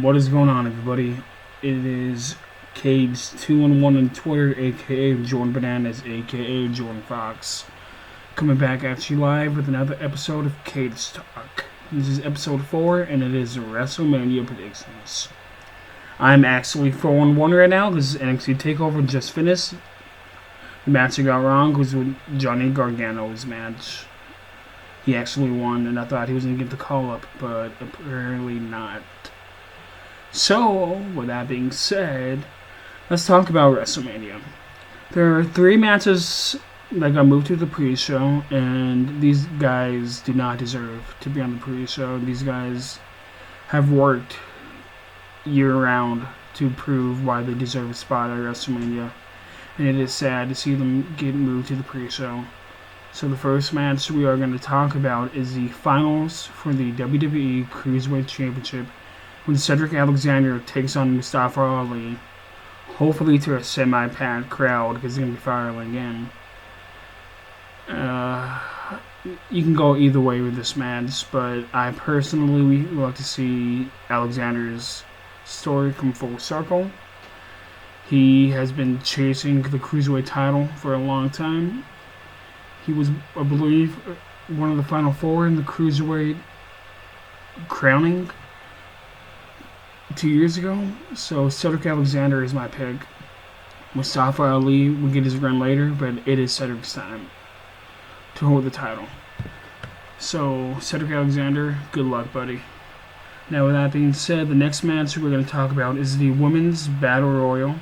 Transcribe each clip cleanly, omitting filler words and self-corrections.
What is going on, everybody? It is Cage211 on Twitter, aka Jordan Bananas, aka Jordan Fox, coming back at you live with another episode of Cage Talk. This is episode 4, and it is Wrestlemania predictions. I'm actually 4-1 right now because NXT TakeOver just finished. The match I got wrong was with Johnny Gargano's match. He actually won, and I thought he was going to get the call-up, but apparently not. So, with that being said, let's talk about WrestleMania. There are 3 matches that got moved to the pre-show, and these guys do not deserve to be on the pre-show. These guys have worked year-round to prove why they deserve a spot at WrestleMania, and it is sad to see them get moved to the pre-show. So the first match we are going to talk about is the finals for the WWE Cruiserweight Championship, when Cedric Alexander takes on Mustafa Ali, hopefully to a semi-packed crowd because it's going to be firing again. You can go either way with this match, but I personally would like to see Alexander's story come full circle. He has been chasing the Cruiserweight title for a long time. He was, I believe, one of the final 4 in the Cruiserweight crowning 2 years ago. So Cedric Alexander is my pick. Mustafa Ali will get his run later, but it is Cedric's time to hold the title. So Cedric Alexander, good luck, buddy. Now with that being said, the next match we're going to talk about is the Women's Battle Royal,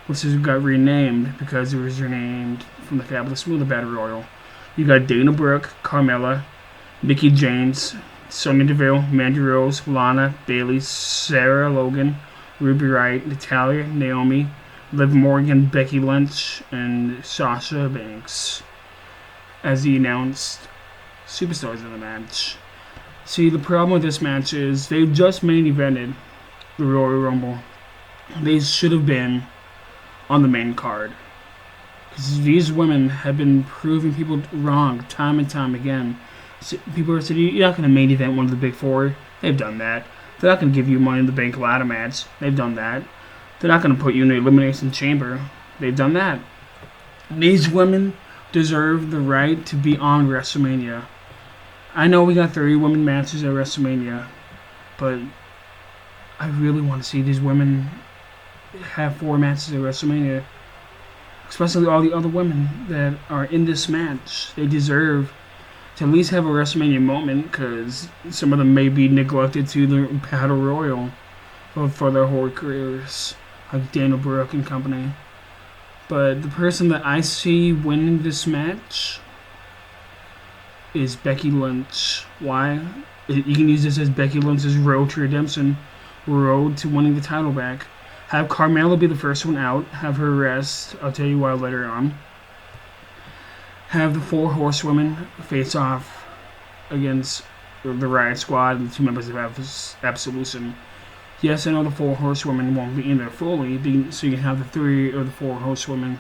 which got renamed because it was renamed from the Fabulous Moolah Battle Royal. You got Dana Brooke, Carmella, Mickie James, Sonya Deville, Mandy Rose, Lana, Bayley, Sarah Logan, Ruby Riott, Natalya, Naomi, Liv Morgan, Becky Lynch, and Sasha Banks as the announced superstars in the match. See, the problem with this match is they just main evented the Royal Rumble. They should have been on the main card, because these women have been proving people wrong time and time again. People are saying, you're not going to main event one of the big 4. They've done that. They're not going to give you Money in the Bank ladder match. They've done that. They're not going to put you in the Elimination Chamber. They've done that. These women deserve the right to be on WrestleMania. I know we got 30 women matches at WrestleMania, but I really want to see these women have 4 matches at WrestleMania. Especially all the other women that are in this match. They deserve to at least have a WrestleMania moment, because some of them may be neglected to the Battle Royal for their whole careers, like Dana Brooke and company. But the person that I see winning this match is Becky Lynch. Why? You can use this as Becky Lynch's road to redemption, road to winning the title back. Have Carmella be the first one out. Have her rest. I'll tell you why later on. Have the 4 horsewomen face off against the Riot Squad and the 2 members of Absolution. Yes, I know the 4 horsewomen won't be in there fully, so you can have the 3 or the 4 horsewomen.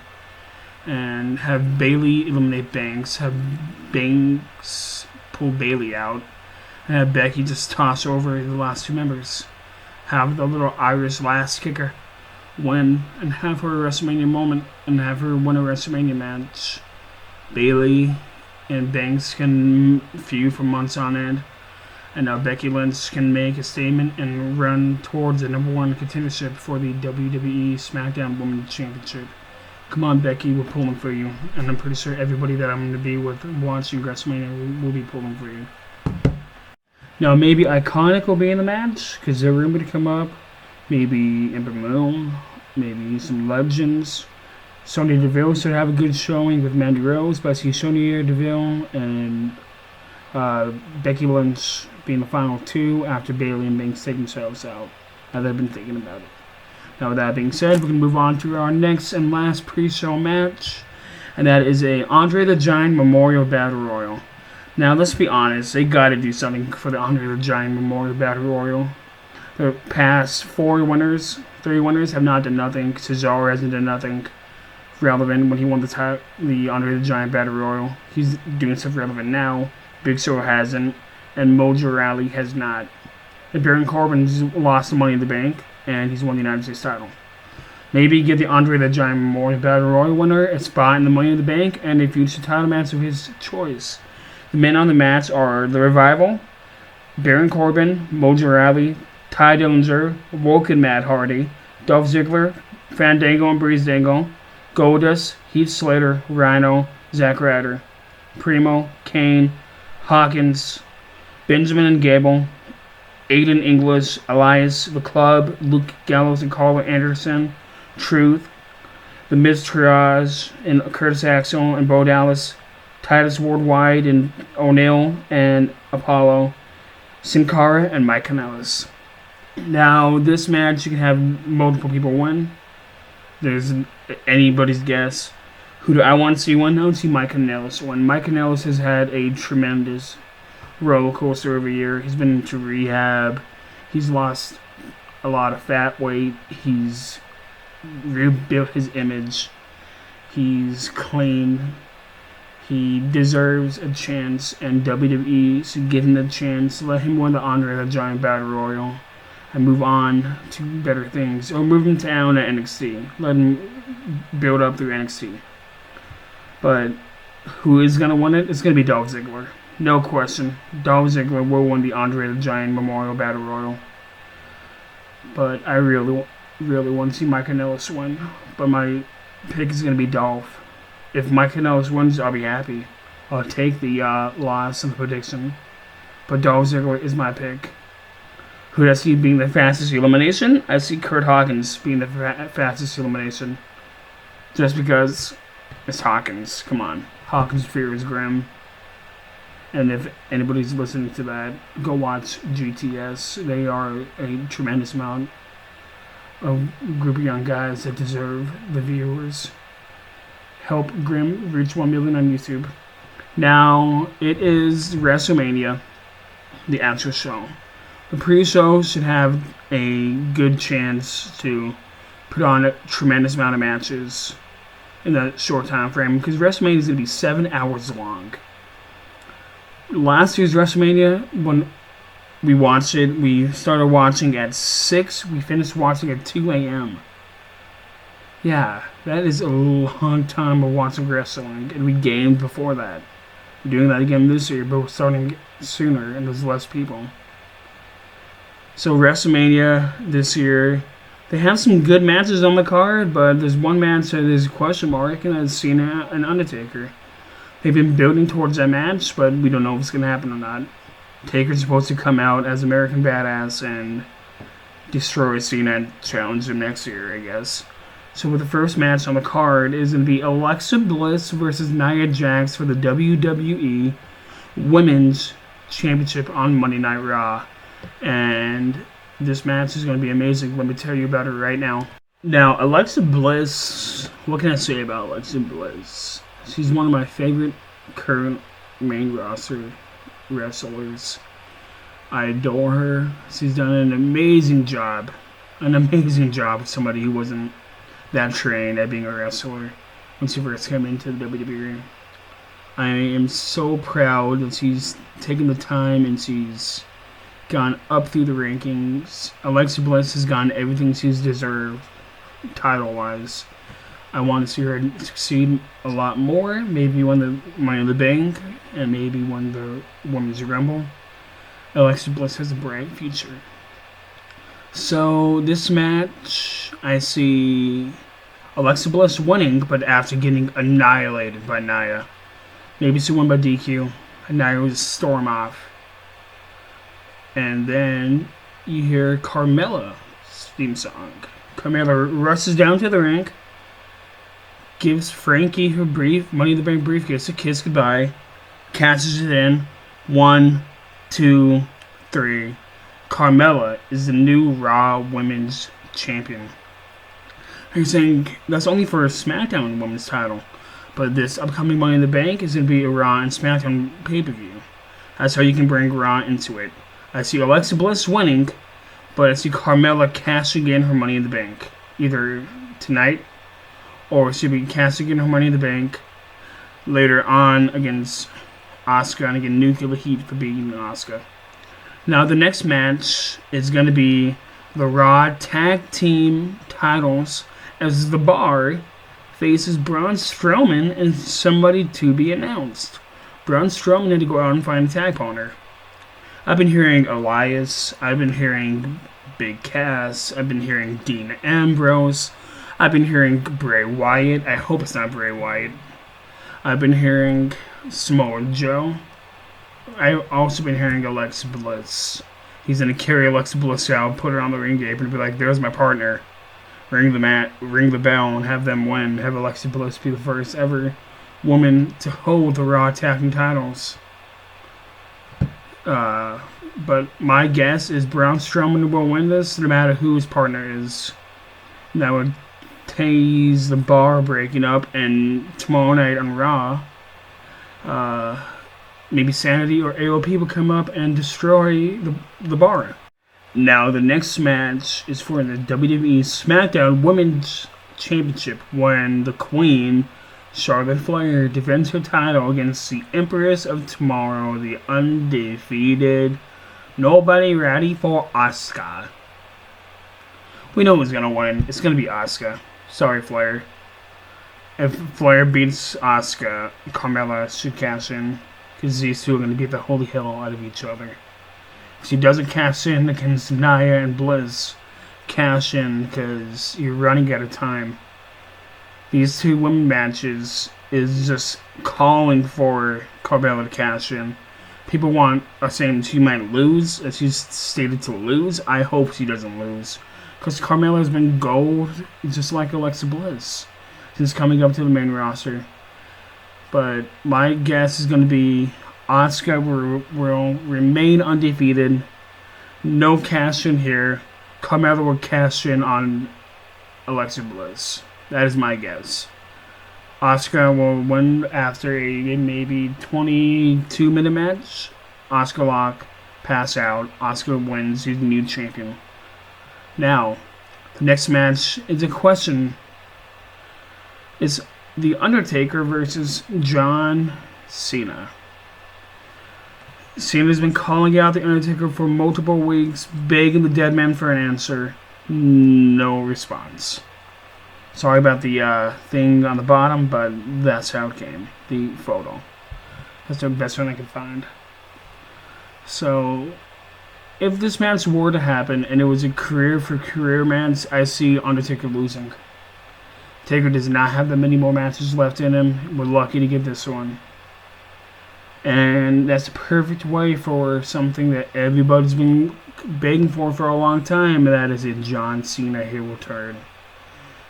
And have Bayley eliminate Banks. Have Banks pull Bayley out. And have Becky just toss over the last 2 members. Have the little Irish last kicker win, and have her a WrestleMania moment, and have her win a WrestleMania match. Bayley and Banks can feud for months on end, and now Becky Lynch can make a statement and run towards the #1 contendership for the WWE SmackDown Women's Championship. Come on, Becky, we're pulling for you, and I'm pretty sure everybody that I'm going to be with watching WrestleMania will be pulling for you. Now, maybe Iconic will be in the match, because they're rumored to come up. Maybe Ember Moon, maybe some legends. Sonya Deville should have a good showing with Mandy Rose, but I see Sonya Deville and Becky Lynch being the final 2 after Bayley and Banks take themselves out. Now they've been thinking about it. Now with that being said, we're going to move on to our next and last pre-show match, and that is a Andre the Giant Memorial Battle Royal. Now, let's be honest, they got to do something for the Andre the Giant Memorial Battle Royal. The past 3 winners have not done nothing. Cesaro hasn't done nothing relevant when he won the Andre the Giant Battle Royal. He's doing stuff relevant now. Big Show hasn't, and Mojo Rawley has not. And Baron Corbin's lost the Money in the Bank, and he's won the United States title. Maybe give the Andre the Giant Memorial Battle Royal winner a spot in the Money in the Bank and a future title match of his choice. The men on the match are The Revival, Baron Corbin, Mojo Rawley, Ty Dillinger, Woken Matt Hardy, Dolph Ziggler, Fandango and Breezango, Goldust, Heath Slater, Rhino, Zack Ryder, Primo, Kane, Hawkins, Benjamin and Gable, Aiden English, Elias, The Club, Luke Gallows and Carl Anderson, Truth, The Miz Triage, and Curtis Axel and Bo Dallas, Titus Worldwide and O'Neil and Apollo, Sin Cara and Mike Kanellis. Now, this match, you can have multiple people win. There's anybody's guess. Who do I want to see win? I want to see Mike Kanellis win. Mike Kanellis has had a tremendous roller coaster of a year. He's been to rehab. He's lost a lot of fat weight. He's rebuilt his image. He's clean. He deserves a chance, and WWE should give him the chance. Let him win the Andre the Giant Battle Royal and move on to better things. Or move him down at NXT. Let him build up through NXT. But who is going to win it? It's going to be Dolph Ziggler. No question. Dolph Ziggler will win the Andre the Giant Memorial Battle Royal. But I really want to see Mike Kanellis win. But my pick is going to be Dolph. If Mike Kanellis wins, I'll be happy. I'll take the loss and the prediction. But Dolph Ziggler is my pick. Who do I see being the fastest elimination? I see Kurt Hawkins being the fastest elimination. Just because it's Hawkins. Come on. Hawkins' fear is grim. And if anybody's listening to that, go watch GTS. They are a tremendous amount of group of young guys that deserve the viewers. Help Grim reach 1 million on YouTube. Now, it is WrestleMania, the actual show. The pre-show should have a good chance to put on a tremendous amount of matches in a short time frame, because WrestleMania is going to be 7 hours long. Last year's WrestleMania, when we watched it, we started watching at 6, we finished watching at 2 a.m. Yeah, that is a long time of watching wrestling, and we gamed before that. We're doing that again this year, but we're starting sooner, and there's less people. So WrestleMania this year, they have some good matches on the card, but there's one match that is a question mark, and that's Cena and Undertaker. They've been building towards that match, but we don't know if it's going to happen or not. Taker's supposed to come out as American Badass and destroy Cena and challenge him next year, I guess. So with the first match on the card is going to be Alexa Bliss versus Nia Jax for the WWE Women's Championship on Monday Night Raw. And this match is going to be amazing. Let me tell you about it right now. Now, Alexa Bliss, what can I say about Alexa Bliss? She's one of my favorite current main roster wrestlers. I adore her. She's done an amazing job. An amazing job with somebody who wasn't that trained at being a wrestler when she first came into the WWE. I am so proud that she's taken the time and she's gone up through the rankings. Alexa Bliss has gotten everything she's deserved title-wise. I want to see her succeed a lot more. Maybe win the Money in the Bank and maybe win the Women's Rumble. Alexa Bliss has a bright future. So this match, I see Alexa Bliss winning, but after getting annihilated by Nia. Maybe she won by DQ. And Nia will just storm off. And then you hear Carmella's theme song. Carmella rushes down to the ring, gives Frankie her brief Money in the Bank briefcase a kiss goodbye, catches it in. 1, 2, 3. Carmella is the new Raw Women's Champion. You're saying that's only for a SmackDown Women's title, but this upcoming Money in the Bank is going to be a Raw and SmackDown pay-per-view. That's how you can bring Raw into it. I see Alexa Bliss winning, but I see Carmella cashing in her Money in the Bank. Either tonight, or she'll be cashing in her Money in the Bank later on against Asuka and again Nuclear Heat for beating Asuka. Now the next match is going to be the Raw Tag Team titles as The Bar faces Braun Strowman and somebody to be announced. Braun Strowman had to go out and find a tag partner. I've been hearing Elias, I've been hearing Big Cass, I've been hearing Dean Ambrose, I've been hearing Bray Wyatt. I hope it's not Bray Wyatt. I've been hearing Samoa Joe. I've also been hearing Alexa Bliss. He's going to carry Alexa Bliss out, put her on the ring apron, and be like, there's my partner. Ring the bell, and have them win. Have Alexa Bliss be the first ever woman to hold the Raw Tag Team titles. But my guess is Braun Strowman will win this, no matter who his partner is. That would tease the Bar breaking up, and tomorrow night on Raw, maybe Sanity or AOP will come up and destroy the Bar. Now the next match is for the WWE SmackDown Women's Championship when the Queen, Charlotte Flair, defends her title against the Empress of Tomorrow, the undefeated nobody ready for Asuka. We know who's going to win. It's going to be Asuka. Sorry, Flair. If Flair beats Asuka, Carmella should cash in, because these two are going to beat the holy hell out of each other. If she doesn't cash in against Nia and Bliss, cash in, because you're running out of time. These two women matches is just calling for Carmella to cash in. People are saying she might lose, as she's stated to lose. I hope she doesn't lose, because Carmella has been gold, just like Alexa Bliss, since coming up to the main roster. But my guess is going to be Asuka will remain undefeated. No cash in here. Carmella will cash in on Alexa Bliss. That is my guess. Asuka will win after a maybe 22-minute match. Asuka lock, pass out. Asuka wins. She's the new champion. Now, the next match is a question. It's The Undertaker versus John Cena. Cena's been calling out The Undertaker for multiple weeks, begging the dead man for an answer. No response. Sorry about the thing on the bottom, but that's how it came. The photo. That's the best one I could find. So, if this match were to happen and it was a career match, I see Undertaker losing. Taker does not have that many more matches left in him. We're lucky to get this one. And that's the perfect way for something that everybody's been begging for a long time, and that is a John Cena heel return.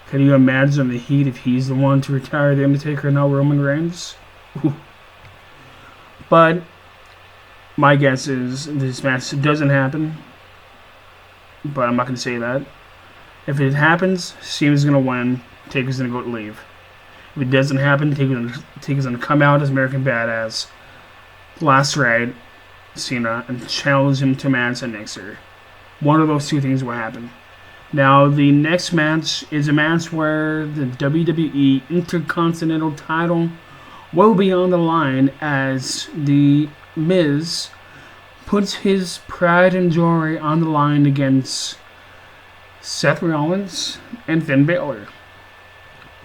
Can you imagine the heat if he's the one to retire The Undertaker and not Roman Reigns? Ooh. But my guess is this match doesn't happen. But I'm not going to say that. If it happens, Cena's going to win. Taker's going to go leave. If it doesn't happen, Taker's going to come out as American Badass, last ride Cena, and challenge him to match at next year. One of those two things will happen. Now, the next match is a match where the WWE Intercontinental title will be on the line as The Miz puts his pride and joy on the line against Seth Rollins and Finn Balor.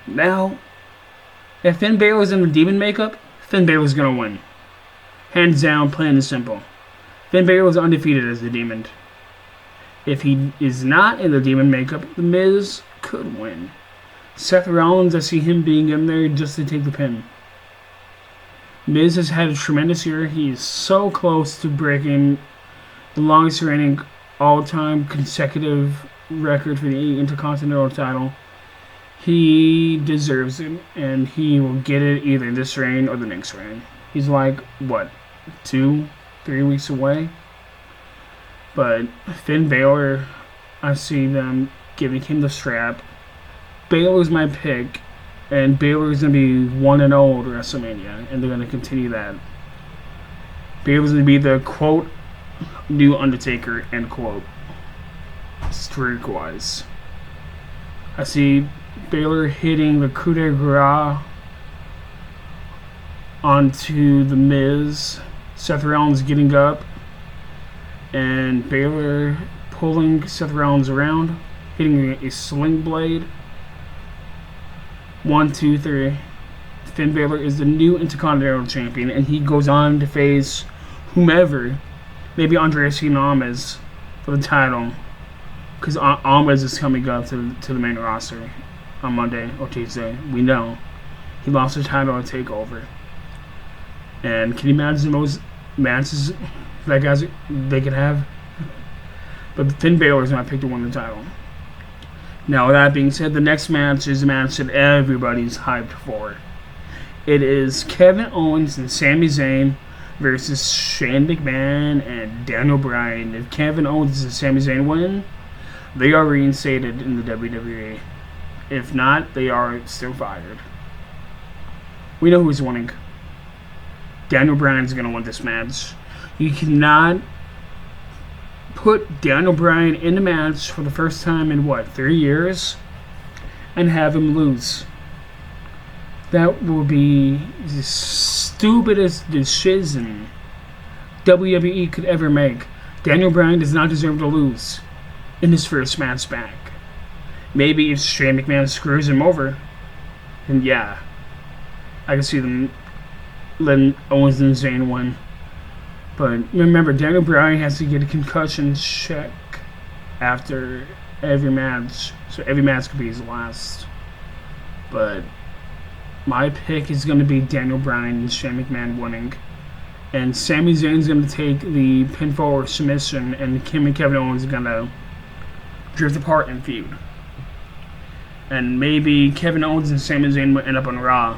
Now, if Finn Balor's in the demon makeup, Finn Balor's going to win. Hands down, plain and simple. Finn Balor's undefeated as the demon. If he is not in the demon makeup, The Miz could win. Seth Rollins, I see him being in there just to take the pin. Miz has had a tremendous year. He is so close to breaking the longest reigning all-time consecutive record for the Intercontinental title. He deserves it, and he will get it either this reign or the next reign. He's like, 2-3 weeks away? But Finn Balor, I see them giving him the strap. Balor's my pick, and Balor's going to be 1-0 at WrestleMania, and they're going to continue that. Balor's going to be the, quote, new Undertaker, end quote, streak-wise. I see Balor hitting the coup de grace onto The Miz. Seth Rollins getting up. and Balor pulling Seth Rollins around, hitting a sling blade. 1, 2, 3. Finn Balor is the new Intercontinental Champion, and he goes on to face whomever, maybe Andreas Almas for the title, because Almas is coming up to the main roster on Monday or Tuesday. We know he lost the title at TakeOver, and can you imagine those matches that guys they could have? But Finn Balor is my pick to win the title. Now, with that being said, the next match is a match that everybody's hyped for. It is Kevin Owens and Sami Zayn versus Shane McMahon and Daniel Bryan. If Kevin Owens and Sami Zayn win, they are reinstated in the WWE. If not, they are still fired. We know who's winning. Daniel Bryan is going to win this match. You cannot put Daniel Bryan in a match for the first time in 3 years and have him lose. That will be the stupidest decision WWE could ever make. Daniel Bryan does not deserve to lose in his first match back. Maybe if Shane McMahon screws him over, then yeah, I can see them letting Owens and Zayn win. But remember, Daniel Bryan has to get a concussion check after every match, so every match could be his last. But my pick is going to be Daniel Bryan and Shane McMahon winning. And Sami Zayn's going to take the pinfall or submission, and Kim and Kevin Owens are going to drift apart and feud. And maybe Kevin Owens and Sami Zayn will end up on Raw.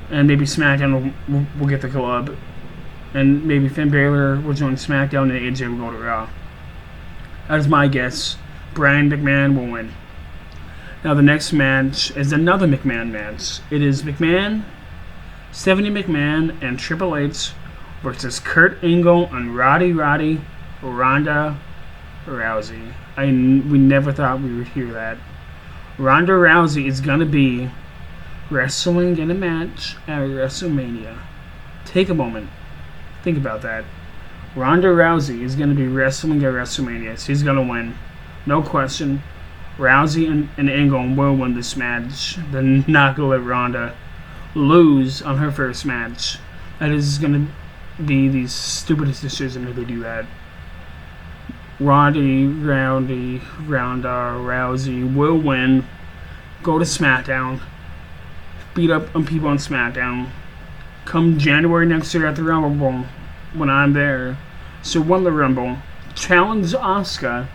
And maybe SmackDown will get the club. And maybe Finn Balor will join SmackDown and AJ will go to Raw. That is my guess. Bryan McMahon will win. Now the next match is another McMahon match. It is Stephanie McMahon and Triple H versus Kurt Angle and Ronda Rousey. We never thought we would hear that. Ronda Rousey is going to be wrestling in a match at WrestleMania. Take a moment. Think about that. Ronda Rousey is going to be wrestling at WrestleMania. She's going to win. No question. Rousey and Angle will win this match. They're not going to let Ronda lose on her first match. That is going to be the stupidest decision if they do that. Ronda Rousey will win. Go to SmackDown. Beat up on people on SmackDown. Come January next year at the Rumble, when I'm there, so win the Rumble, challenge Asuka.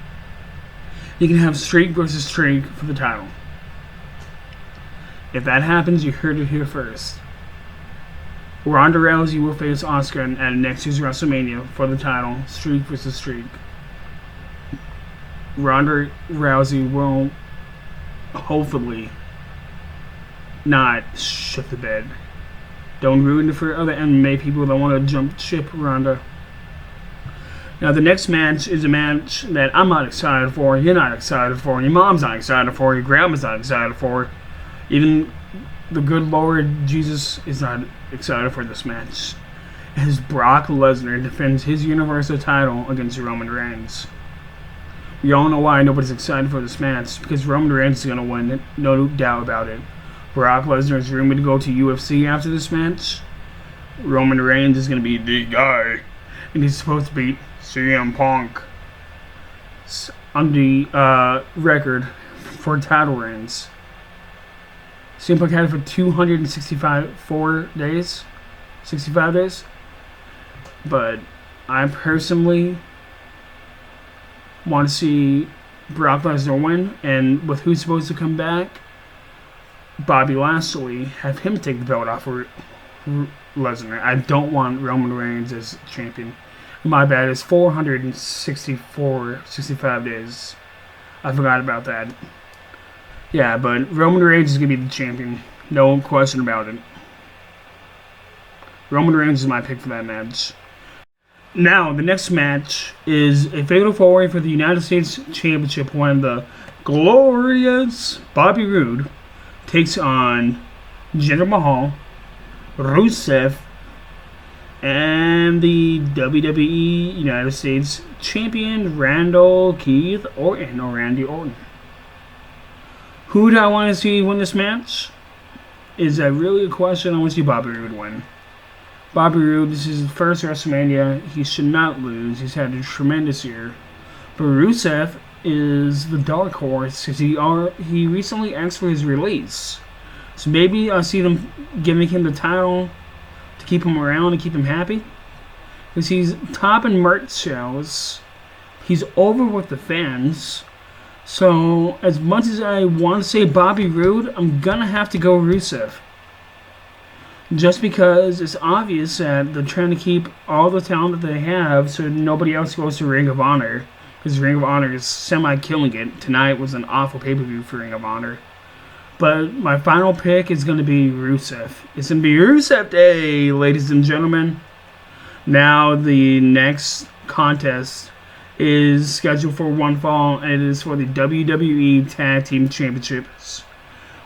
You can have streak versus streak for the title. If that happens, you heard it here first. Ronda Rousey will face Asuka at next year's WrestleMania for the title, streak versus streak. Ronda Rousey will hopefully not shit the bed. Don't ruin it for other MMA people that want to jump ship Ronda. Now the next match is a match that I'm not excited for, you're not excited for, your mom's not excited for, your grandma's not excited for, even the good Lord Jesus is not excited for this match. As Brock Lesnar defends his Universal title against Roman Reigns. We all know why nobody's excited for this match, because Roman Reigns is going to win, no doubt about it. Brock Lesnar is rumored to go to UFC after this match. Roman Reigns is going to be the guy, and he's supposed to beat CM Punk on the record for title reigns. CM Punk had it for 65 days. But I personally want to see Brock Lesnar win, and with who's supposed to come back, Bobby Lashley, have him take the belt off of Lesnar. I don't want Roman Reigns as champion. My bad, it's 65 days. I forgot about that. Yeah, but Roman Reigns is going to be the champion. No question about it. Roman Reigns is my pick for that match. Now, the next match is a fatal four-way for the United States Championship when the glorious Bobby Roode takes on Jinder Mahal, Rusev, and the WWE United States Champion Randy Orton. Who do I want to see win this match? Is that really a question? I want to see Bobby Roode win. Bobby Roode, this is his first WrestleMania. He should not lose. He's had a tremendous year. But Rusev is the dark horse because he recently asked for his release. So maybe I'll see them giving him the title to keep him around and keep him happy. Because he's topping merch sales. He's over with the fans. So as much as I want to say Bobby Roode, I'm going to have to go Rusev. Just because it's obvious that they're trying to keep all the talent that they have so nobody else goes to Ring of Honor. Because Ring of Honor is semi-killing it. Tonight was an awful pay-per-view for Ring of Honor. But my final pick is going to be Rusev. It's going to be Rusev Day, ladies and gentlemen. Now the next contest is scheduled for one fall, and it is for the WWE Tag Team Championships.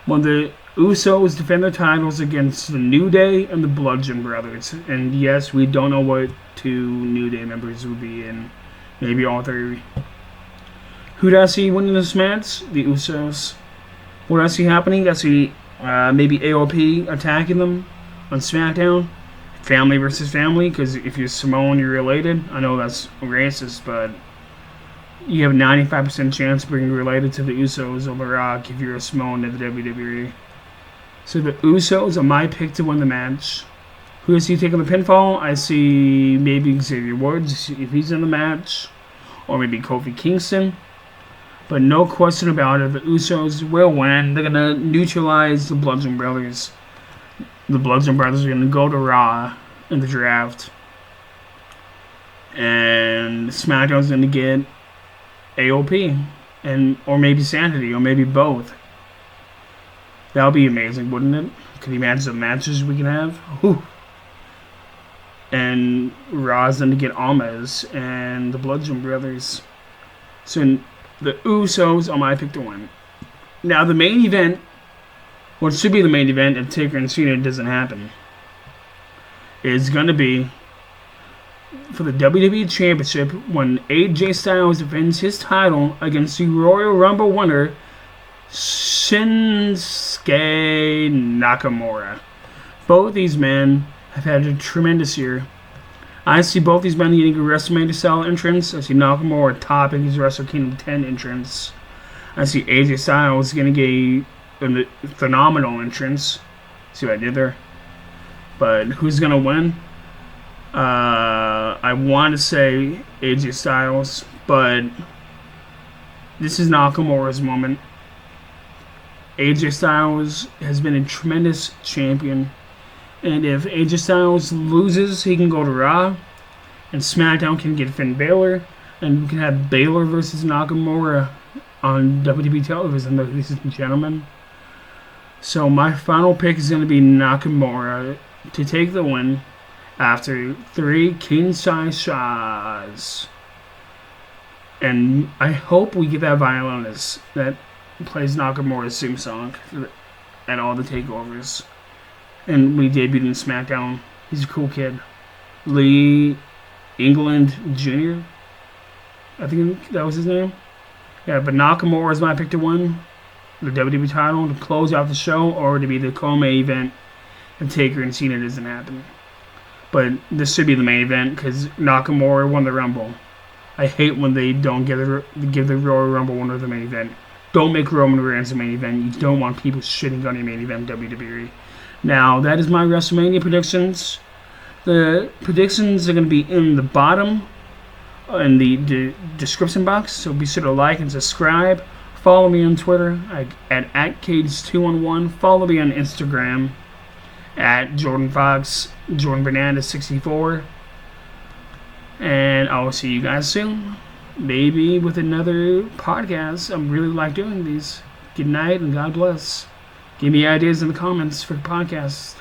When the Usos defend their titles against the New Day and the Bludgeon Brothers. And yes, we don't know what two New Day members will be in. Maybe all three. Who do I see winning this match? The Usos. What do I see happening? I see maybe AOP attacking them on SmackDown. Family versus family, because if you're Samoan, you're related. I know that's racist, but you have a 95% chance of being related to the Usos over Rock if you're a Samoan in the WWE. So the Usos are my pick to win the match. Who I see taking the pinfall? I see maybe Xavier Woods if he's in the match, or maybe Kofi Kingston. But no question about it, the Usos will win. They're gonna neutralize the Bludgeon Brothers. The Bludgeon Brothers are gonna go to Raw in the draft, and SmackDown's gonna get AOP, or maybe Sanity, or maybe both. That would be amazing, wouldn't it? Can you imagine the matches we can have? Whew. And Raw's going to get Almas and the Bludgeon Brothers. So the Usos are my pick to win. Now the main event, what should be the main event if Taker and Cena doesn't happen, is going to be for the WWE Championship when AJ Styles defends his title against the Royal Rumble winner, Shinsuke Nakamura. Both these men have had a tremendous year. I see both these men getting a WrestleMania style entrance. I see Nakamura topping his Wrestle Kingdom 10 entrance. I see AJ Styles getting a phenomenal entrance. See what I did there? But who's going to win? I want to say AJ Styles, but this is Nakamura's moment. AJ Styles has been a tremendous champion, and if AJ Styles loses, he can go to Raw, and SmackDown can get Finn Balor, and we can have Balor versus Nakamura on WWE television, ladies and gentlemen. So my final pick is going to be Nakamura to take the win after 3 king-size shots. And I hope we get that violinist that plays Nakamura's theme song at all the takeovers. And we debuted in SmackDown. He's a cool kid. Lee England Jr. I think that was his name. Yeah, but Nakamura is my pick to win the WWE title, to close out the show, or to be the co-main event if Taker and Cena doesn't happen. But this should be the main event because Nakamura won the Rumble. I hate when they don't give the Royal Rumble winner the main event. Don't make Roman Reigns the main event. You don't want people shitting on your main event, WWE. Now, that is my WrestleMania predictions. The predictions are going to be in the bottom, in the description box, so be sure to like and subscribe. Follow me on Twitter at Cage211. Follow me on Instagram at Jordan Fox, Jordan Banana 64. And I will see you guys soon. Maybe with another podcast. I really like doing these. Good night and God bless. Give me ideas in the comments for the podcast.